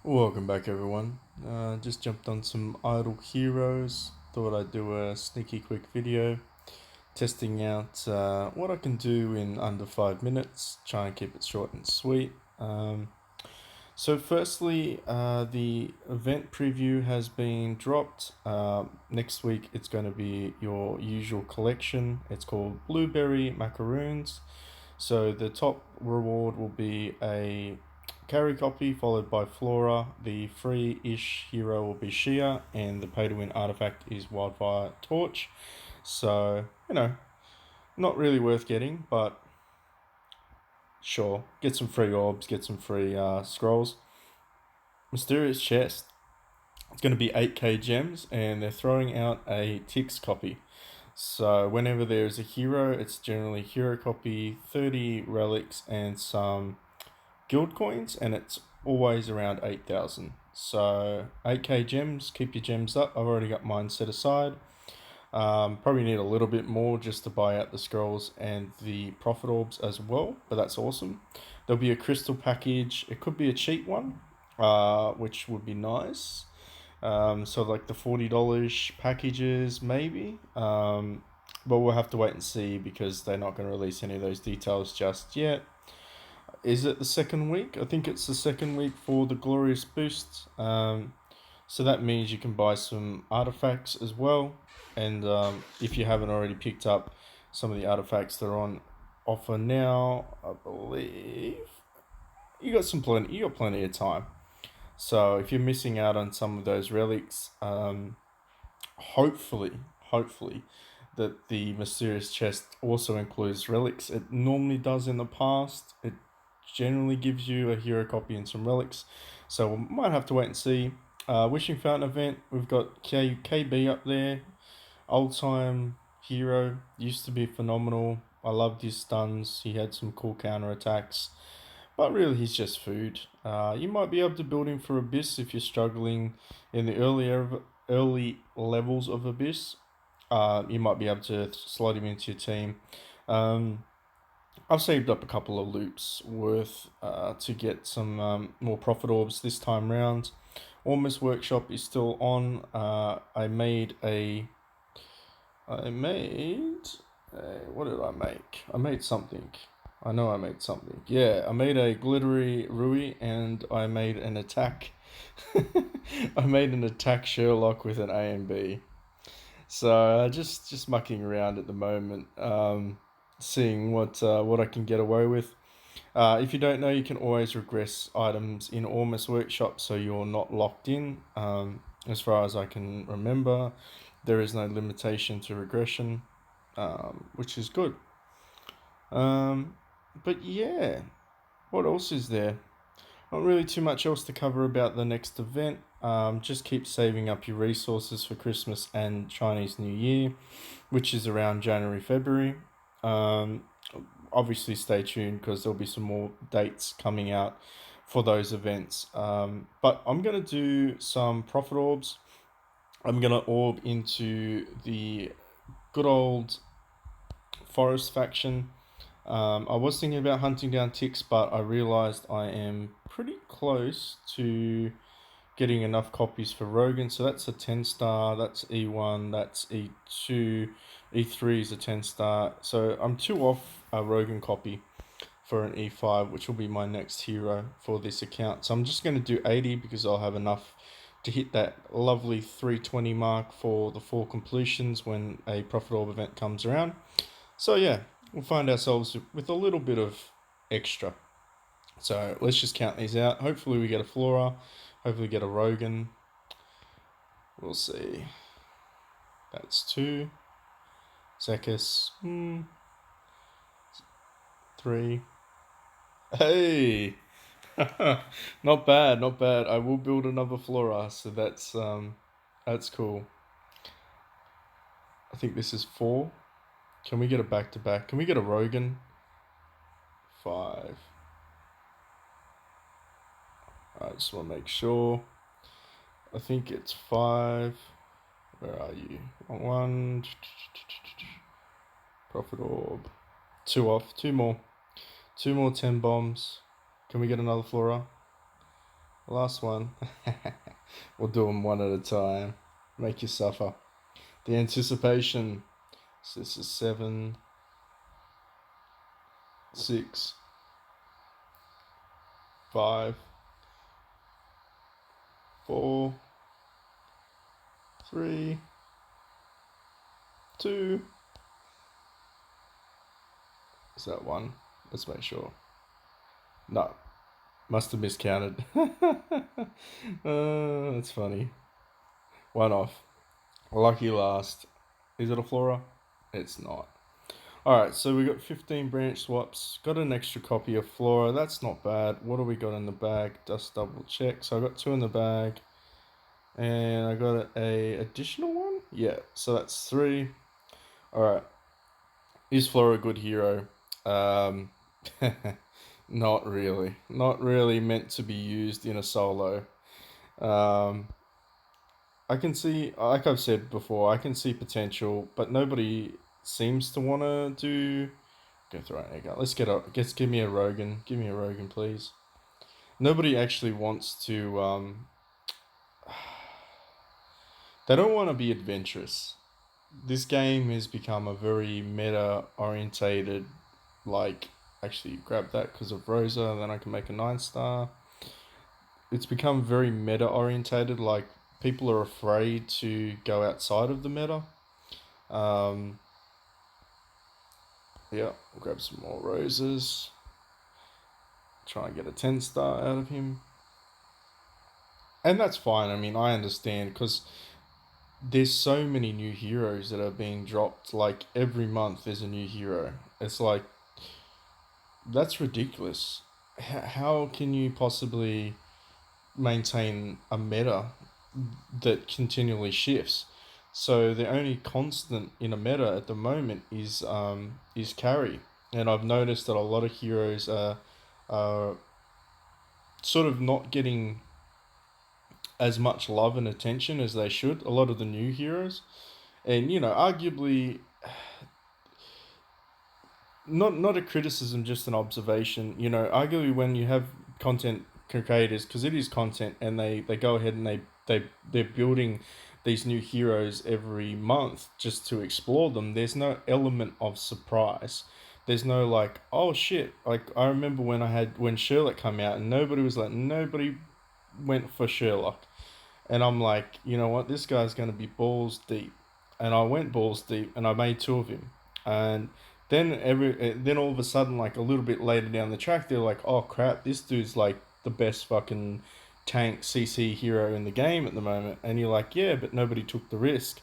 Welcome back, everyone. Just jumped on some idle heroes. Thought I'd do a sneaky quick video testing out what I can do in under 5 minutes. Try and keep it short and sweet. Firstly, the event preview has been dropped. Next week, it's going to be your usual collection. It's called Blueberry Macaroons. So the top reward will be a carry copy followed by Flora. The free-ish hero will be Shia, and the pay-to-win artifact is Wildfire Torch. So, not really worth getting, but sure. Get some free orbs, get some free scrolls. Mysterious Chest. It's going to be 8k gems, and they're throwing out a Tix copy. So whenever there's a hero, it's generally hero copy, 30 relics, and some guild coins, and it's always around 8,000. So 8k gems, keep your gems up. I've already got mine set aside. Probably need a little bit more just to buy out the scrolls and the profit orbs as well, but that's awesome. There'll be a crystal package. It could be a cheap one, which would be nice. So like the $40 packages maybe. But we'll have to wait and see because they're not going to release any of those details just yet. Is it the second week? I think it's the second week for the Glorious Boosts. So that means you can buy some artifacts as well. And if you haven't already picked up some of the artifacts that are on offer now, I believe you got plenty of time. So if you're missing out on some of those relics, hopefully that the mysterious chest also includes relics. It normally does in the past. It generally gives you a hero copy and some relics. So we might have to wait and see. Wishing Fountain event, we've got KB up there. Old time hero, used to be phenomenal. I loved his stuns. He had some cool counter attacks. But really, he's just food. You might be able to build him for Abyss if you're struggling in the early levels of Abyss. You might be able to slot him into your team. I've saved up a couple of loops worth to get some more profit orbs this time round. Almost Workshop is still on. I made what did I make? I made something. I know I made something. Yeah, I made a glittery Rui and I made an attack. I made an attack Sherlock with an A and B. So just mucking around at the moment, seeing what I can get away with. If you don't know, you can always regress items in Ormus Workshop, so you're not locked in. As far as I can remember, there is no limitation to regression, which is good. But yeah, what else is there? Not really too much else to cover about the next event. Just keep saving up your resources for Christmas and Chinese New Year, which is around January, February. Um, Obviously, stay tuned because there'll be some more dates coming out for those events. But I'm going to do some profit orbs. I'm going to orb into the good old forest faction. I was thinking about hunting down ticks, but I realized I am pretty close to getting enough copies for Rogan. So that's a 10 star, that's E1, that's E2, E3 is a 10 star. So I'm two off a Rogan copy for an E5, which will be my next hero for this account. So I'm just going to do 80 because I'll have enough to hit that lovely 320 mark for the 4 completions when a Profit Orb event comes around. So yeah, we'll find ourselves with a little bit of extra. So let's just count these out. Hopefully we get a Flora. Hopefully get a Rogan. We'll see. That's 2. Zekis. 3. Hey! Not bad, not bad. I will build another Flora, so that's cool. I think this is 4. Can we get a back-to-back? Can we get a Rogan? 5. I just want to make sure. I think it's 5. Where are you? 1. Profit Orb. 2 off. 2 more. 2 more 10 bombs. Can we get another Flora? Last one. We'll do them one at a time. Make you suffer. The anticipation. So this is 7, 6, 5, 4, 3, 2. Is that one? Let's make sure. No, must have miscounted. That's funny. One off. Lucky last. Is it a Flora? It's not. Alright, so we got 15 branch swaps. Got an extra copy of Flora. That's not bad. What do we got in the bag? Just double check. So I got 2 in the bag. And I got a additional one? Yeah, so that's 3. Alright. Is Flora a good hero? Um, not really. Not really meant to be used in a solo. Um, I can see, like I've said before, I can see potential, but nobody seems to want to do. Go through it. Go. Let's get up. Give me a Rogan. Give me a Rogan, please. Nobody actually wants to. They don't want to be adventurous. This game has become a very meta orientated. Like, actually, grab that because of Rosa. Then I can make a 9-star. It's become very meta orientated. Like, people are afraid to go outside of the meta. Um, yeah, we'll grab some more roses. Try and get a 10-star out of him. And that's fine. I mean, I understand because there's so many new heroes that are being dropped. Like, every month there's a new hero. It's like, that's ridiculous. How can you possibly maintain a meta that continually shifts? So the only constant in a meta at the moment is carry, and I've noticed that a lot of heroes are sort of not getting as much love and attention as they should. A lot of the new heroes, and arguably, not a criticism, just an observation. Arguably when you have content creators, because it is content, and they go ahead and they're building these new heroes every month just to explore them. There's no element of surprise. There's no like, oh shit. Like, I remember when Sherlock came out and nobody went for Sherlock. And I'm like, you know what, this guy's going to be balls deep. And I went balls deep and I made 2 of him. And then all of a sudden, like a little bit later down the track, they're like, oh crap, this dude's like the best fucking tank CC hero in the game at the moment. And you're like, yeah, but nobody took the risk.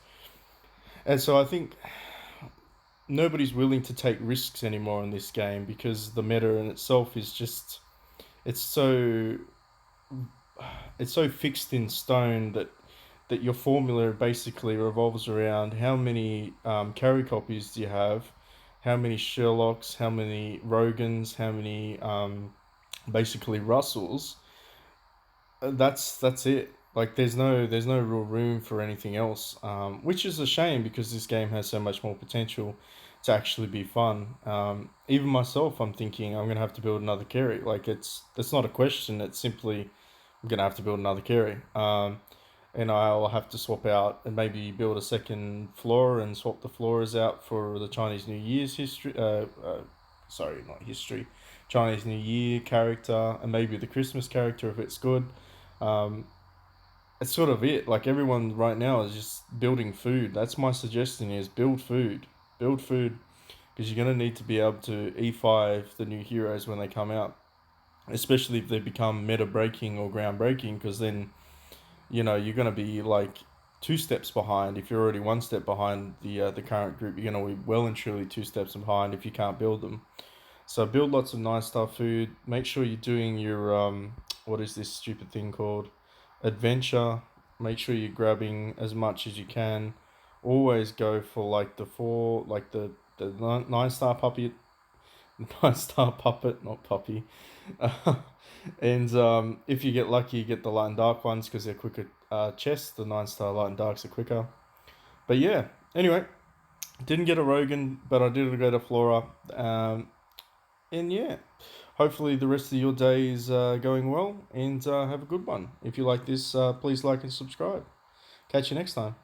And so I think nobody's willing to take risks anymore in this game because the meta in itself is just, it's so it's so fixed in stone that your formula basically revolves around how many carry copies do you have, how many Sherlocks, how many Rogans, how many basically Russells. That's it. Like, there's no real room for anything else, which is a shame because this game has so much more potential to actually be fun. Even myself, I'm thinking I'm gonna have to build another carry. Like, it's not a question. It's simply I'm gonna have to build another carry. And I'll have to swap out and maybe build a second floor and swap the floors out for the Chinese New Year's history. Sorry, not history. Chinese New Year character and maybe the Christmas character if it's good. Um, it's sort of it. Like, everyone right now is just building food. That's my suggestion: is build food, because you're gonna need to be able to E5 the new heroes when they come out, especially if they become meta breaking or ground breaking, because then you're going to be like 2 steps behind. If you're already 1 step behind the current group, you're going to be well and truly 2 steps behind if you can't build them. So build lots of 9-star food. Make sure you're doing your what is this stupid thing called, adventure. Make sure you're grabbing as much as you can. Always go for like the 4, like the 9-star puppy, 9-star puppet, not puppy. And if you get lucky, you get the light and dark ones because they're quicker chests. The 9-star light and darks are quicker. But yeah, anyway, didn't get a Rogan, but I did get a Flora. And yeah, hopefully the rest of your day is going well, and have a good one. If you like this, please like and subscribe. Catch you next time.